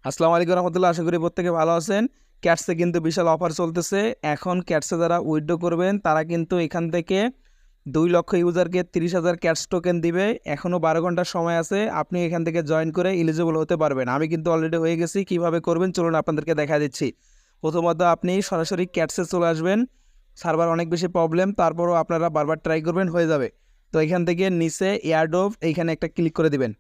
আসসালামু আলাইকুম রহমতুল্লাহ। আশা করি প্রত্যেকে ভালো আছেন। ক্যাটসে কিন্তু বিশাল অফার চলতেছে। এখন ক্যাটসে যারা উইথড্র করবেন তারা কিন্তু এখান থেকে 2 লক্ষ ইউজারকে 30,000 ক্যাটস টোকেন দিবে। এখনও 12 ঘন্টার সময় আছে, আপনি এখান থেকে জয়েন করে এলিজিবল হতে পারবেন। আমি কিন্তু অলরেডি হয়ে গেছি। কিভাবে করবেন চলুন আপনাদেরকে দেখা দিচ্ছি। প্রথমত আপনি সরাসরি ক্যাটসে চলে আসবেন। সার্ভার অনেক বেশি প্রবলেম, তারপরও আপনারা বারবার ট্রাই করবেন, হয়ে যাবে। তো এখান থেকে নিচে এয়ারড্রপ এইখানে একটা ক্লিক করে দিবেন।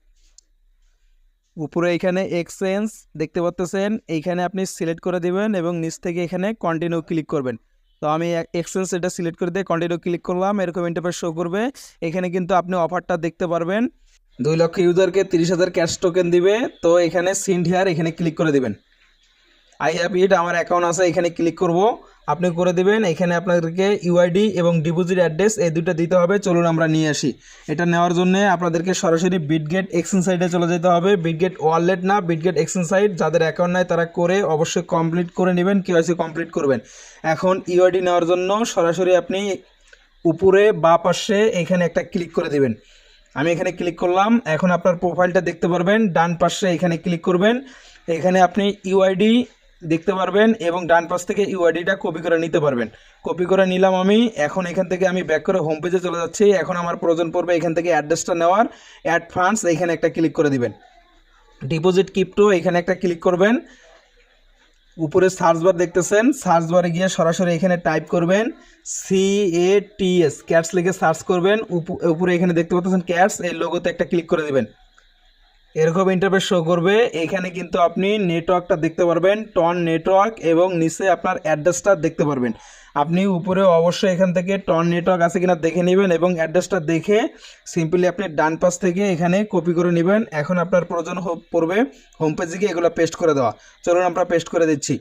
উপরে এখানে এক্সচেঞ্জ দেখতে পাচ্ছেন, এইখানে আপনি সিলেক্ট করে দিবেন এবং নিচ থেকে এখানে কন্টিনিউ ক্লিক করবেন। তো আমি এক্সচেঞ্জ এটা সিলেক্ট করে দিয়ে কন্টিনিউ ক্লিক করলাম, এরকম ইন্টারফেস শো করবে। এখানে কিন্তু আপনি অফারটা দেখতে পারবেন, 2 লক্ষ ইউজারকে 30,000 ক্যাশ টোকেন দিবে। তো এখানে সিন্ড হেয়ার এখানে ক্লিক করে দিবেন। আই হ্যাভ ইট, আমার অ্যাকাউন্ট আছে, এখানে ক্লিক করব। আপনি করে দিবেন। এখানে আপনাদেরকে ইউআইডি এবং ডিপোজিট অ্যাড্রেস এই দুটো দিতে হবে। চলুন আমরা নিয়ে আসি। এটা নেওয়ার জন্য আপনাদেরকে সরাসরি বিটগেট এক্সচেঞ্জ সাইটে চলে যেতে হবে। বিটগেট ওয়ালেট না, বিটগেট এক্সচেঞ্জ সাইট। যাদের অ্যাকাউন্ট নাই তারা করে অবশ্যই কমপ্লিট করে নেবেন, কেওয়াইসি কমপ্লিট করবেন। এখন ইউআইডি নেওয়ার জন্য সরাসরি আপনি উপরে বা পাশে এখানে একটা ক্লিক করে দিবেন। আমি এখানে ক্লিক করলাম। এখন আপনার প্রোফাইলটা দেখতে পারবেন, ডান পাশে এখানে ক্লিক করবেন। এখানে আপনি ইউআইডি দেখতে পারবেন এবং ডান পাশ থেকে ইউআইডিটা কপি করে নিতে পারবেন। কপি করে নিলাম আমি। এখন এখান থেকে আমি ব্যাক করে হোম পেজে চলে যাচ্ছি। এখন আমার প্রয়োজন পড়বে এখান থেকে অ্যাড্রেসটা নেওয়ার। অ্যাড ফান্ডস এখানে একটা ক্লিক করে দিবেন। ডিপোজিট ক্রিপ্টো এখানে একটা ক্লিক করবেন। উপরে সার্চ বার দেখতেছেন, সার্চ বারে গিয়ে সরাসরি এখানে টাইপ করবেন CATS, ক্যাটস লিখে সার্চ করবেন। উপরে এখানে দেখতে পাচ্ছেন ক্যাটস, এই লোগোতে একটা ক্লিক করে দিবেন। এরকম ইন্টারফেস শো করবে। এখানে কিন্তু আপনি নেটওয়ার্কটা দেখতে পারবেন, টন নেটওয়ার্ক, এবং নিচে আপনার অ্যাড্রেসটা দেখতে পারবেন। আপনি উপরে অবশ্যই এখান থেকে টন নেটওয়ার্ক আছে কিনা দেখে নেবেন এবং অ্যাড্রেসটা দেখে সিম্পলি আপনি ডান পাশ থেকে এখানে কপি করে নেবেন। এখন আপনার প্রয়োজন পড়বে হোম পেজে গিয়ে এগুলো পেস্ট করে দেওয়া। চলুন আমরা পেস্ট করে দিচ্ছি।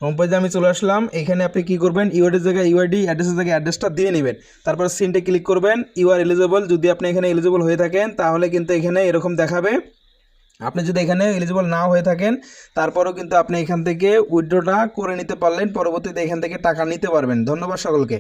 হোম পেজে আমি চলে আসলাম। এখানে আপনি কি করবেন, ইউআইডির জায়গায় ইউআইডি, অ্যাড্রেসের জায়গায় অ্যাড্রেসটা দিয়ে নেবেন। তারপর সিনটে ক্লিক করবেন। ইউ আর এলিজিবল, যদি আপনি এখানে এলিজিবল হয়ে থাকেন তাহলে কিন্তু এখানে এরকম দেখাবে। আপনি যদি এখানে এলিজিবল না হয়ে থাকেন তারপরেও কিন্তু আপনি এখান থেকে উইথড্রটা করে নিতে পারলেন, পরবর্তীতে এখান থেকে টাকা নিতে পারবেন। ধন্যবাদ সকলকে।